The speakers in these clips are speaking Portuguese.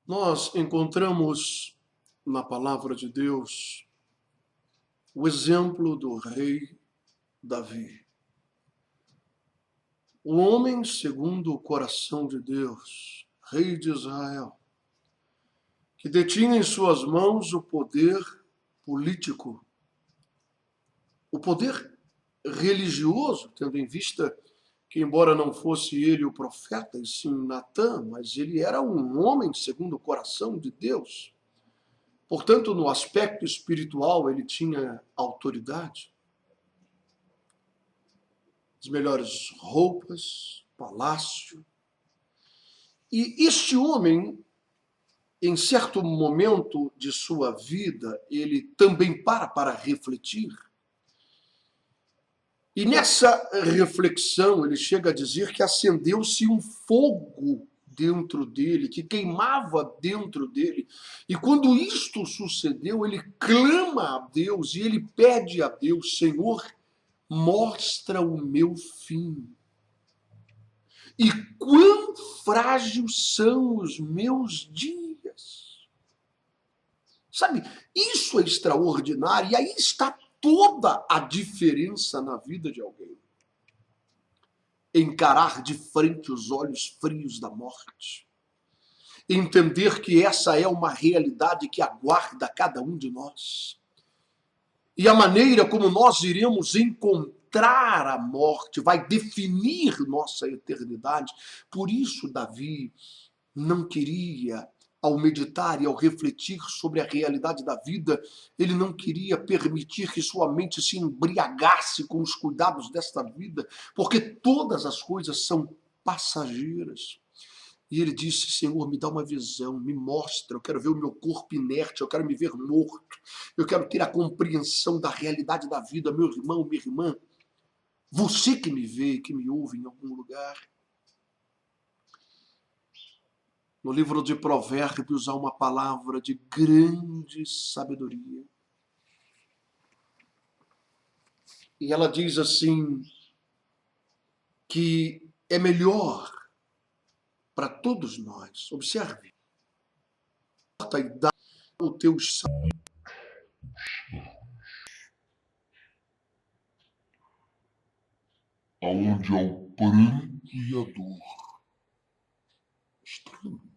Nós encontramos na palavra de Deus o exemplo do rei Davi. O homem segundo o coração de Deus, rei de Israel, que detinha em suas mãos o poder político, o poder religioso, tendo em vista que, embora não fosse ele o profeta, e sim Natã, mas ele era um homem segundo o coração de Deus. Portanto, no aspecto espiritual, ele tinha autoridade, as melhores roupas, palácio. E este homem, em certo momento de sua vida, ele também para refletir. E nessa reflexão, ele chega a dizer que acendeu-se um fogo dentro dele, que queimava dentro dele. E quando isto sucedeu, ele clama a Deus e ele pede a Deus: Senhor, mostra o meu fim. E quão frágeis são os meus dias. Sabe, isso é extraordinário, e aí está toda a diferença na vida de alguém. Encarar de frente os olhos frios da morte. Entender que essa é uma realidade que aguarda cada um de nós. E a maneira como nós iremos encontrar a morte vai definir nossa eternidade. Por isso, Davi não queria, ao meditar e ao refletir sobre a realidade da vida, ele não queria permitir que sua mente se embriagasse com os cuidados desta vida, porque todas as coisas são passageiras. E ele disse: Senhor, me dá uma visão, me mostra, eu quero ver o meu corpo inerte, eu quero me ver morto, eu quero ter a compreensão da realidade da vida. Meu irmão, minha irmã, você que me vê, que me ouve em algum lugar. No livro de Provérbios há uma palavra de grande sabedoria. E ela diz assim, que é melhor para todos nós. Observe. E dá o teu sangue. Aonde há o pranto e a dor. Estranho.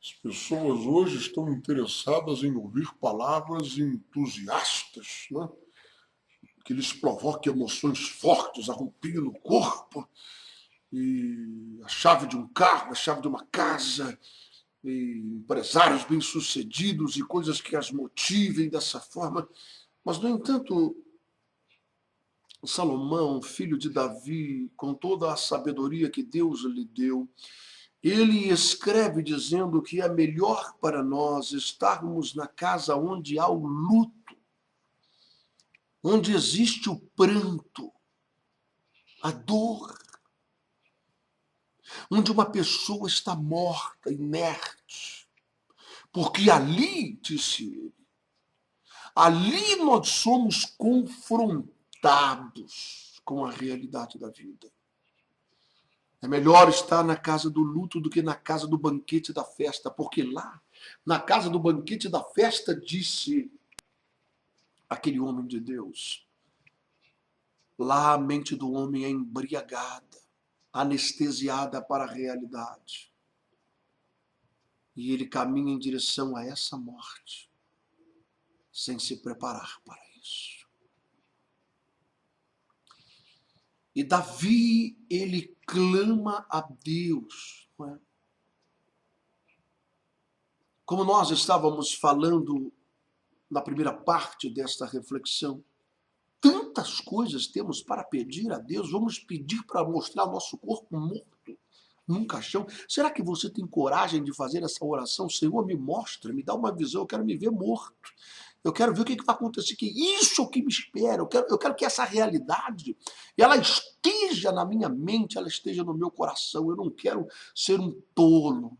As pessoas hoje estão interessadas em ouvir palavras entusiastas, né? Que lhes provoquem emoções fortes, arrupiem no corpo, e a chave de um carro, a chave de uma casa, e empresários bem-sucedidos e coisas que as motivem dessa forma. Mas, no entanto, Salomão, filho de Davi, com toda a sabedoria que Deus lhe deu, ele escreve dizendo que é melhor para nós estarmos na casa onde há o luto, onde existe o pranto, a dor, onde uma pessoa está morta, inerte. Porque ali, disse ele, ali nós somos confrontados com a realidade da vida. É melhor estar na casa do luto do que na casa do banquete da festa, porque lá, na casa do banquete da festa, disse aquele homem de Deus, lá a mente do homem é embriagada, anestesiada para a realidade. E ele caminha em direção a essa morte, sem se preparar para isso. E Davi, ele clama a Deus, não é? Como nós estávamos falando na primeira parte desta reflexão, tantas coisas temos para pedir a Deus. Vamos pedir para mostrar nosso corpo morto num caixão. Será que você tem coragem de fazer essa oração? Senhor, me mostra, me dá uma visão, eu quero me ver morto. Eu quero ver o que vai acontecer, que isso é o que me espera. Eu quero que essa realidade ela esteja na minha mente, ela esteja no meu coração. Eu não quero ser um tolo,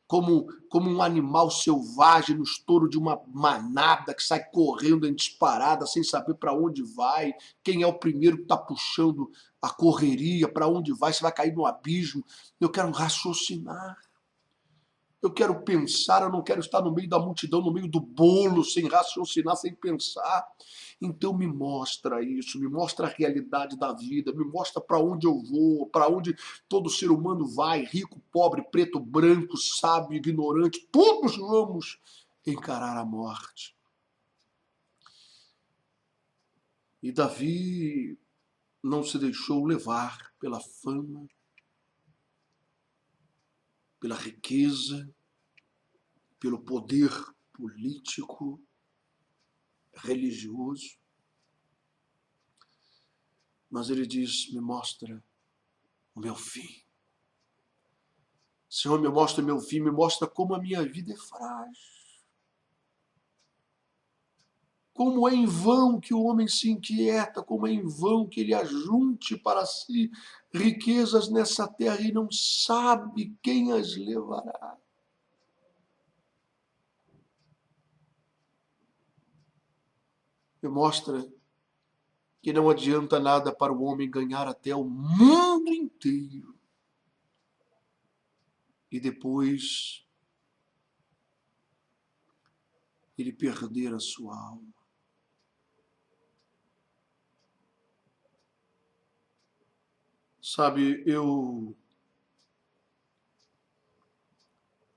como um animal selvagem no estouro de uma manada que sai correndo em disparada sem saber para onde vai, quem é o primeiro que está puxando a correria, para onde vai, se vai cair no abismo. Eu quero raciocinar. Eu quero pensar, eu não quero estar no meio da multidão, no meio do bolo, sem raciocinar, sem pensar. Então me mostra isso, me mostra a realidade da vida, me mostra para onde eu vou, para onde todo ser humano vai, rico, pobre, preto, branco, sábio, ignorante, todos vamos encarar a morte. E Davi não se deixou levar pela fama, pela riqueza, pelo poder político, religioso. Mas ele diz, me mostra o meu fim. Senhor, me mostra o meu fim, me mostra como a minha vida é frágil. Como é em vão que o homem se inquieta, como é em vão que ele ajunte para si riquezas nessa terra e não sabe quem as levará. Me mostra que não adianta nada para o homem ganhar até o mundo inteiro e depois ele perder a sua alma. Sabe, eu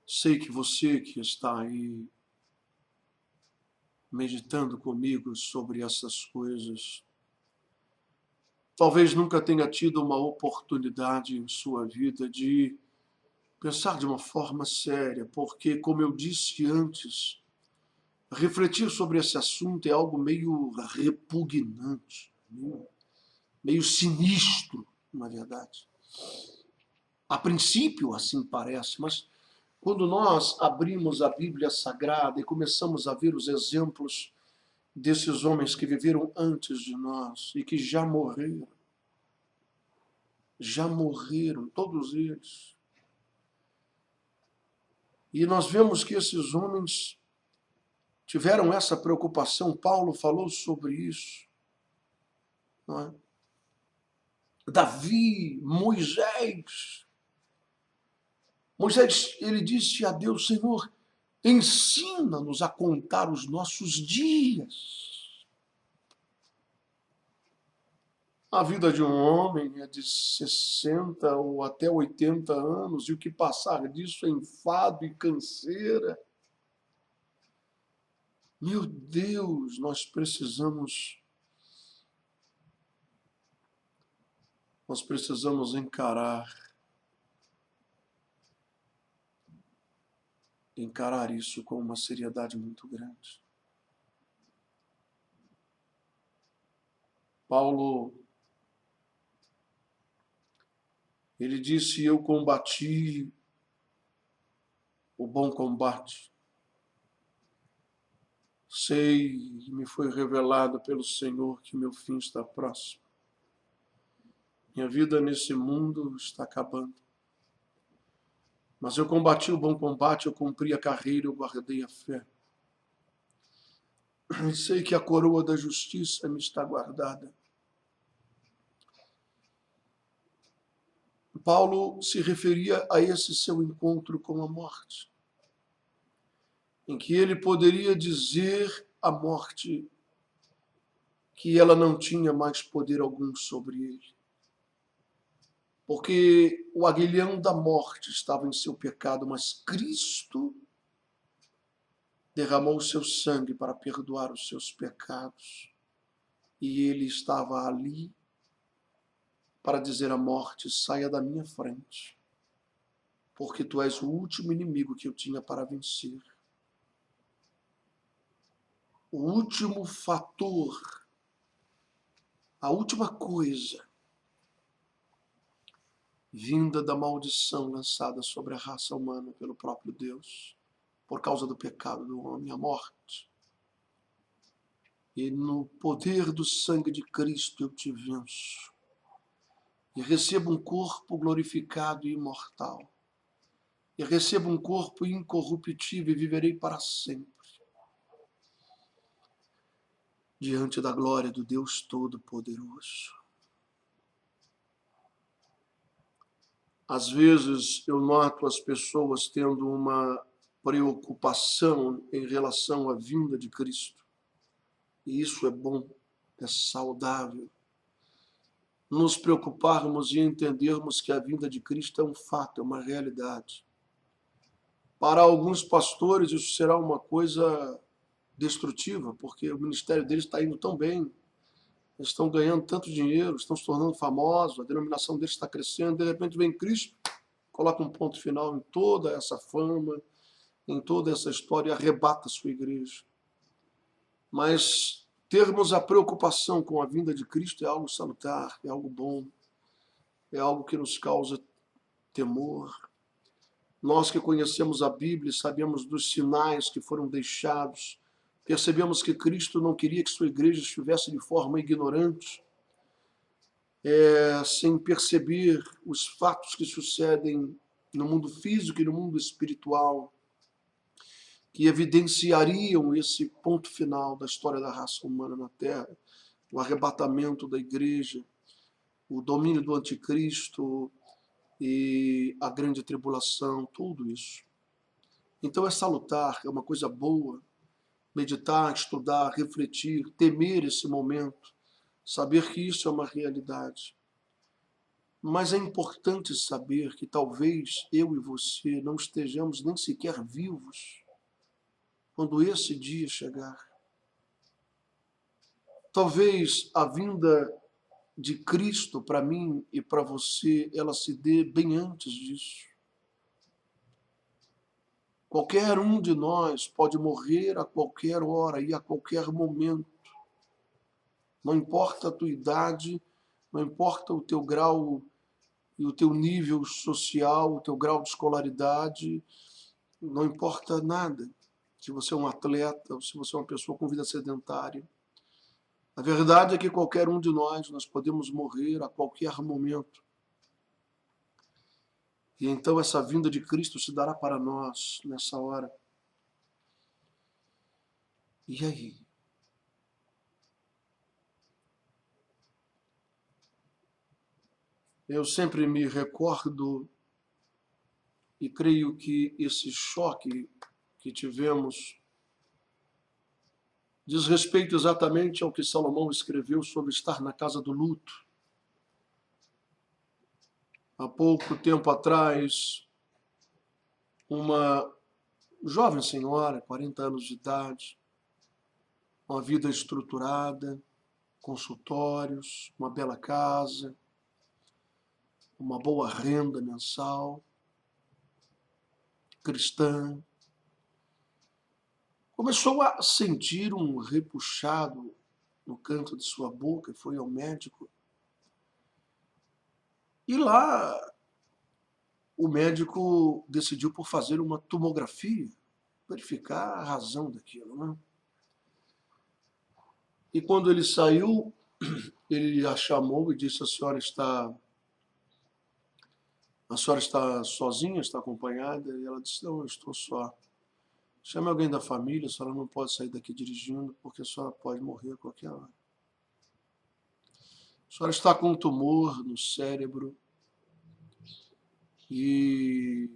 sei que você que está aí meditando comigo sobre essas coisas, talvez nunca tenha tido uma oportunidade em sua vida de pensar de uma forma séria, porque, como eu disse antes, refletir sobre esse assunto é algo meio repugnante, meio sinistro, na verdade. A princípio, assim parece, mas quando nós abrimos a Bíblia Sagrada e começamos a ver os exemplos desses homens que viveram antes de nós e que já morreram, todos eles. E nós vemos que esses homens tiveram essa preocupação, Paulo falou sobre isso, não é? Davi, Moisés, ele disse a Deus, Senhor, ensina-nos a contar os nossos dias. A vida de um homem é de 60 ou até 80 anos, e o que passar disso é enfado e canseira. Meu Deus, nós precisamos encarar isso com uma seriedade muito grande. Paulo, ele disse, eu combati o bom combate. Sei, e me foi revelado pelo Senhor que meu fim está próximo. Minha vida nesse mundo está acabando. Mas eu combati o bom combate, eu cumpri a carreira, eu guardei a fé. E sei que a coroa da justiça me está guardada. Paulo se referia a esse seu encontro com a morte, em que ele poderia dizer à morte que ela não tinha mais poder algum sobre ele. Porque o aguilhão da morte estava em seu pecado, mas Cristo derramou o seu sangue para perdoar os seus pecados. E ele estava ali para dizer à morte, saia da minha frente, porque tu és o último inimigo que eu tinha para vencer. O último fator, a última coisa vinda da maldição lançada sobre a raça humana pelo próprio Deus, por causa do pecado do homem, a morte. E no poder do sangue de Cristo eu te venço. E recebo um corpo glorificado e imortal. E recebo um corpo incorruptível e viverei para sempre. Diante da glória do Deus Todo-Poderoso. Às vezes eu noto as pessoas tendo uma preocupação em relação à vinda de Cristo. E isso é bom, é saudável. Nos preocuparmos e entendermos que a vinda de Cristo é um fato, é uma realidade. Para alguns pastores isso será uma coisa destrutiva, porque o ministério deles está indo tão bem, eles estão ganhando tanto dinheiro, estão se tornando famosos, a denominação deles está crescendo, de repente vem Cristo, coloca um ponto final em toda essa fama, em toda essa história e arrebata a sua igreja. Mas termos a preocupação com a vinda de Cristo é algo salutar, é algo bom, é algo que nos causa temor. Nós que conhecemos a Bíblia, sabemos dos sinais que foram deixados, percebemos que Cristo não queria que sua igreja estivesse de forma ignorante, sem perceber os fatos que sucedem no mundo físico e no mundo espiritual, que evidenciariam esse ponto final da história da raça humana na Terra, o arrebatamento da igreja, o domínio do anticristo e a grande tribulação, tudo isso. Então é salutar, é uma coisa boa, meditar, estudar, refletir, temer esse momento, saber que isso é uma realidade. Mas é importante saber que talvez eu e você não estejamos nem sequer vivos quando esse dia chegar. Talvez a vinda de Cristo para mim e para você, ela se dê bem antes disso. Qualquer um de nós pode morrer a qualquer hora e a qualquer momento. Não importa a tua idade, não importa o teu grau e o teu nível social, o teu grau de escolaridade, não importa nada. Se você é um atleta, ou se você é uma pessoa com vida sedentária. A verdade é que qualquer um de nós podemos morrer a qualquer momento. E então essa vinda de Cristo se dará para nós nessa hora. E aí? Eu sempre me recordo e creio que esse choque que tivemos diz respeito exatamente ao que Salomão escreveu sobre estar na casa do luto. Há pouco tempo atrás, uma jovem senhora, 40 anos de idade, uma vida estruturada, consultórios, uma bela casa, uma boa renda mensal, cristã, começou a sentir um repuxado no canto de sua boca e foi ao médico. E lá o médico decidiu por fazer uma tomografia, verificar a razão daquilo, né? E quando ele saiu, ele a chamou e disse: a senhora está sozinha, está acompanhada? E ela disse: não, eu estou só. Chame alguém da família, a senhora não pode sair daqui dirigindo, porque a senhora pode morrer a qualquer hora. A senhora está com um tumor no cérebro e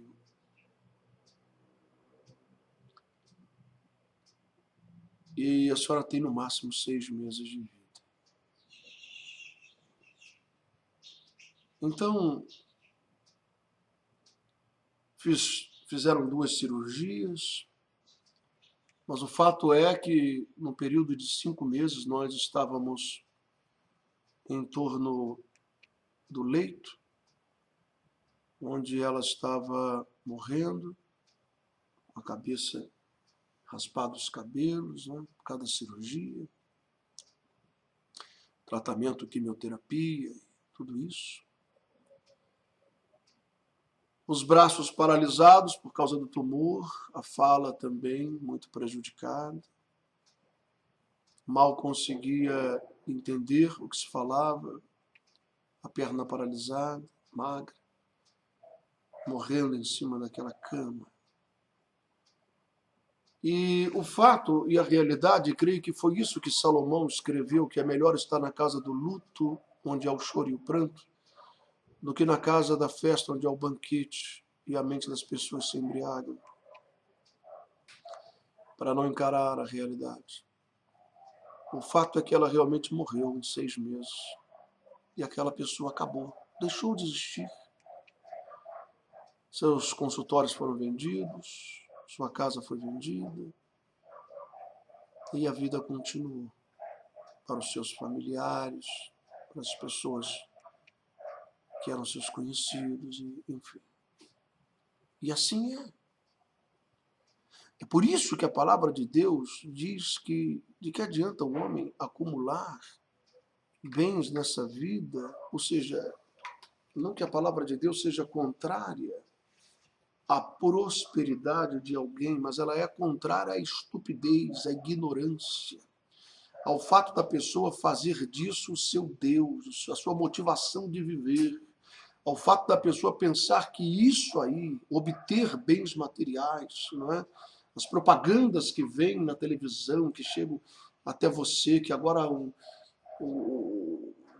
a senhora tem no máximo 6 meses de vida. Então, fizeram 2 cirurgias, mas o fato é que no período de 5 meses nós estávamos em torno do leito, onde ela estava morrendo, com a cabeça raspada os cabelos, né, por causa da cirurgia, tratamento, quimioterapia, tudo isso. Os braços paralisados por causa do tumor, a fala também muito prejudicada. Mal conseguia entender o que se falava, a perna paralisada, magra, morrendo em cima daquela cama. E o fato e a realidade, creio que foi isso que Salomão escreveu, que é melhor estar na casa do luto, onde há o choro e o pranto, do que na casa da festa onde há o banquete e a mente das pessoas se embriagam, para não encarar a realidade. O fato é que ela realmente morreu em 6 meses e aquela pessoa acabou, deixou de existir. Seus consultórios foram vendidos, sua casa foi vendida e a vida continuou para os seus familiares, para as pessoas que eram seus conhecidos, enfim. E assim é. É por isso que a palavra de Deus diz que de que adianta o homem acumular bens nessa vida, ou seja, não que a palavra de Deus seja contrária à prosperidade de alguém, mas ela é contrária à estupidez, à ignorância, ao fato da pessoa fazer disso o seu Deus, a sua motivação de viver, ao fato da pessoa pensar que isso aí, obter bens materiais, não é? As propagandas que vêm na televisão, que chegam até você, que agora o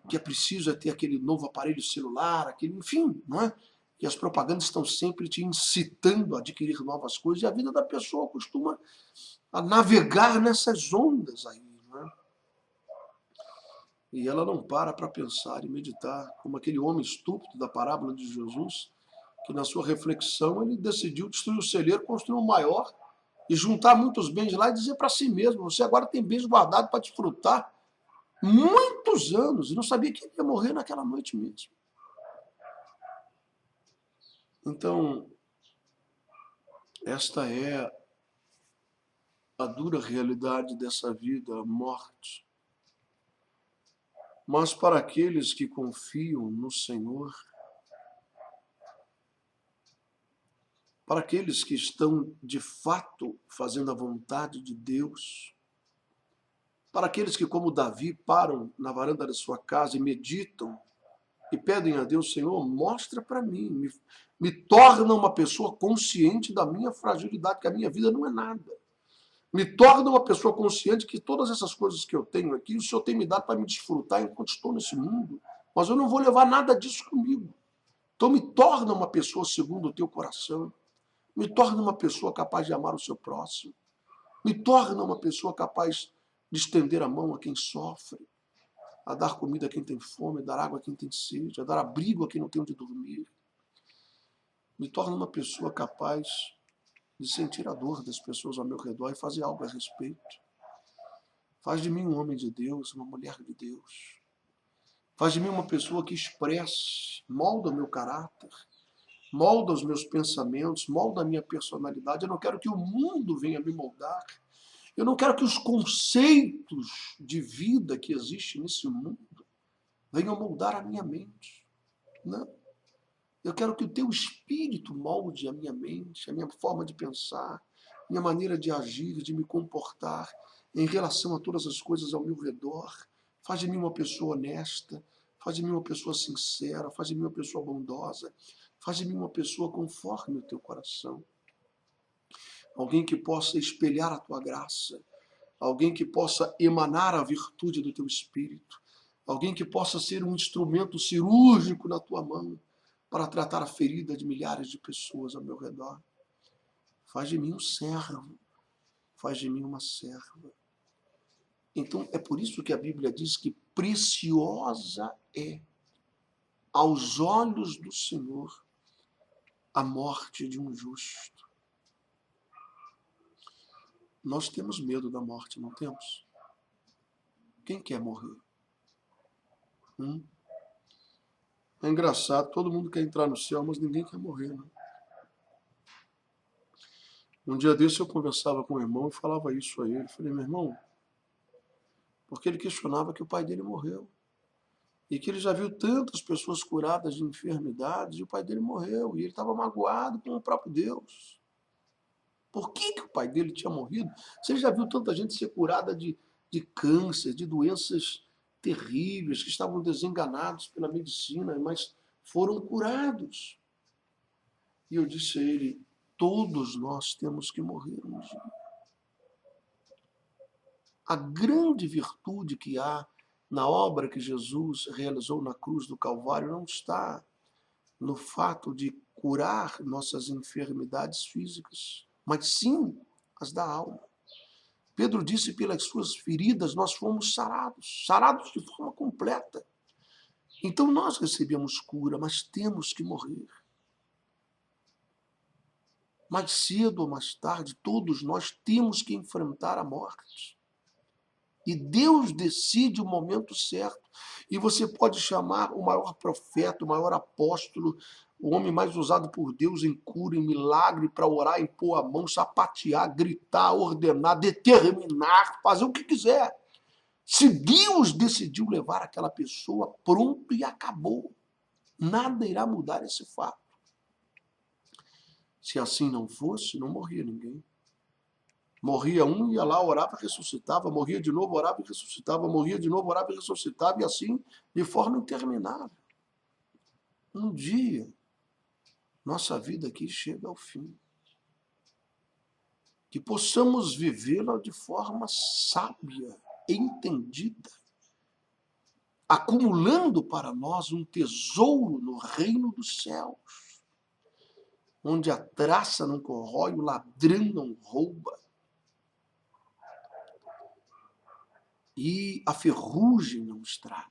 que é preciso é ter aquele novo aparelho celular, aquele, enfim, não é? E as propagandas estão sempre te incitando a adquirir novas coisas, e a vida da pessoa costuma a navegar nessas ondas aí, não é? E ela não para pensar e meditar, como aquele homem estúpido da parábola de Jesus, que na sua reflexão ele decidiu destruir o celeiro, construir um maior e juntar muitos bens lá e dizer para si mesmo: você agora tem bens guardados para desfrutar muitos anos, e não sabia que ele ia morrer naquela noite mesmo. Então, esta é a dura realidade dessa vida, a morte. Mas para aqueles que confiam no Senhor, para aqueles que estão de fato fazendo a vontade de Deus, para aqueles que, como Davi, param na varanda da sua casa e meditam e pedem a Deus: Senhor, mostra para mim, me torna uma pessoa consciente da minha fragilidade, que a minha vida não é nada. Me torna uma pessoa consciente que todas essas coisas que eu tenho aqui, o Senhor tem me dado para me desfrutar enquanto estou nesse mundo, mas eu não vou levar nada disso comigo. Então me torna uma pessoa segundo o teu coração, me torna uma pessoa capaz de amar o seu próximo, me torna uma pessoa capaz de estender a mão a quem sofre, a dar comida a quem tem fome, a dar água a quem tem sede, a dar abrigo a quem não tem onde dormir. Me torna uma pessoa capaz de sentir a dor das pessoas ao meu redor e fazer algo a respeito. Faz de mim um homem de Deus, uma mulher de Deus. Faz de mim uma pessoa que expresse, molda o meu caráter, molda os meus pensamentos, molda a minha personalidade. Eu não quero que o mundo venha me moldar. Eu não quero que os conceitos de vida que existem nesse mundo venham moldar a minha mente. Não. Eu quero que o teu espírito molde a minha mente, a minha forma de pensar, minha maneira de agir, de me comportar em relação a todas as coisas ao meu redor. Faz de mim uma pessoa honesta, faz de mim uma pessoa sincera, faz de mim uma pessoa bondosa, faz de mim uma pessoa conforme o teu coração. Alguém que possa espelhar a tua graça, alguém que possa emanar a virtude do teu espírito, alguém que possa ser um instrumento cirúrgico na tua mão para tratar a ferida de milhares de pessoas ao meu redor. Faz de mim um servo, faz de mim uma serva. Então é por isso que a Bíblia diz que preciosa é aos olhos do Senhor a morte de um justo. Nós temos medo da morte, não temos? Quem quer morrer? É engraçado, todo mundo quer entrar no céu, mas ninguém quer morrer, né? Um dia desse eu conversava com o irmão e falava isso a ele. Falei: meu irmão, porque ele questionava que o pai dele morreu. E que ele já viu tantas pessoas curadas de enfermidades e o pai dele morreu. E ele estava magoado com o próprio Deus. Por que o pai dele tinha morrido? Você já viu tanta gente ser curada de câncer, de doenças terríveis, que estavam desenganados pela medicina, mas foram curados. E eu disse a ele: todos nós temos que morrer um dia. A grande virtude que há na obra que Jesus realizou na cruz do Calvário não está no fato de curar nossas enfermidades físicas, mas sim as da alma. Pedro disse: pelas suas feridas nós fomos sarados, sarados de forma completa. Então nós recebemos cura, mas temos que morrer. Mais cedo ou mais tarde, todos nós temos que enfrentar a morte. E Deus decide o momento certo. E você pode chamar o maior profeta, o maior apóstolo, o homem mais usado por Deus em cura, em milagre, para orar, impor a mão, sapatear, gritar, ordenar, determinar, fazer o que quiser. Se Deus decidiu levar aquela pessoa, pronto e acabou. Nada irá mudar esse fato. Se assim não fosse, não morria ninguém. Morria um, ia lá, orava e ressuscitava, morria de novo, orava e ressuscitava, morria de novo, orava e ressuscitava, e assim, de forma interminável. Um dia, nossa vida aqui chega ao fim. Que possamos vivê-la de forma sábia, entendida, acumulando para nós um tesouro no reino dos céus, onde a traça não corrói, o ladrão não rouba, e a ferrugem não estraga.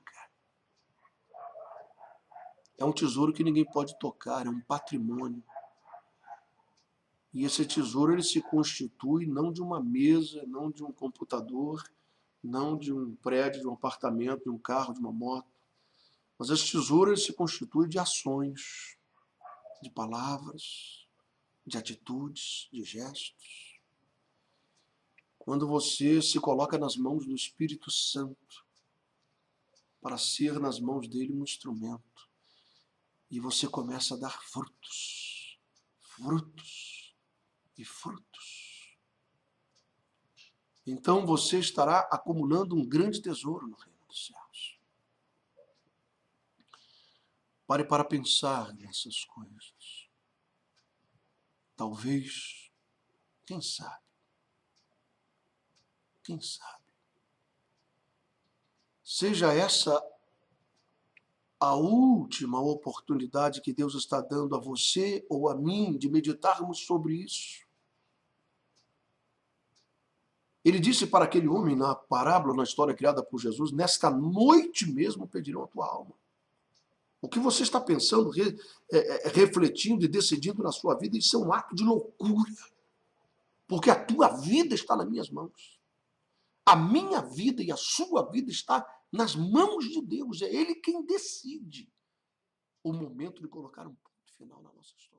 É um tesouro que ninguém pode tocar, é um patrimônio. E esse tesouro ele se constitui não de uma mesa, não de um computador, não de um prédio, de um apartamento, de um carro, de uma moto. Mas esse tesouro ele se constitui de ações, de palavras, de atitudes, de gestos. Quando você se coloca nas mãos do Espírito Santo, para ser nas mãos dele um instrumento, e você começa a dar frutos, frutos e frutos. Então você estará acumulando um grande tesouro no reino dos céus. Pare para pensar nessas coisas. Talvez, quem sabe, seja essa a última oportunidade que Deus está dando a você ou a mim de meditarmos sobre isso. Ele disse para aquele homem na parábola, na história criada por Jesus: nesta noite mesmo pedirão a tua alma. O que você está pensando, refletindo e decidindo na sua vida, isso é um ato de loucura. Porque a tua vida está nas minhas mãos. A minha vida e a sua vida está nas mãos de Deus. É Ele quem decide o momento de colocar um ponto final na nossa história.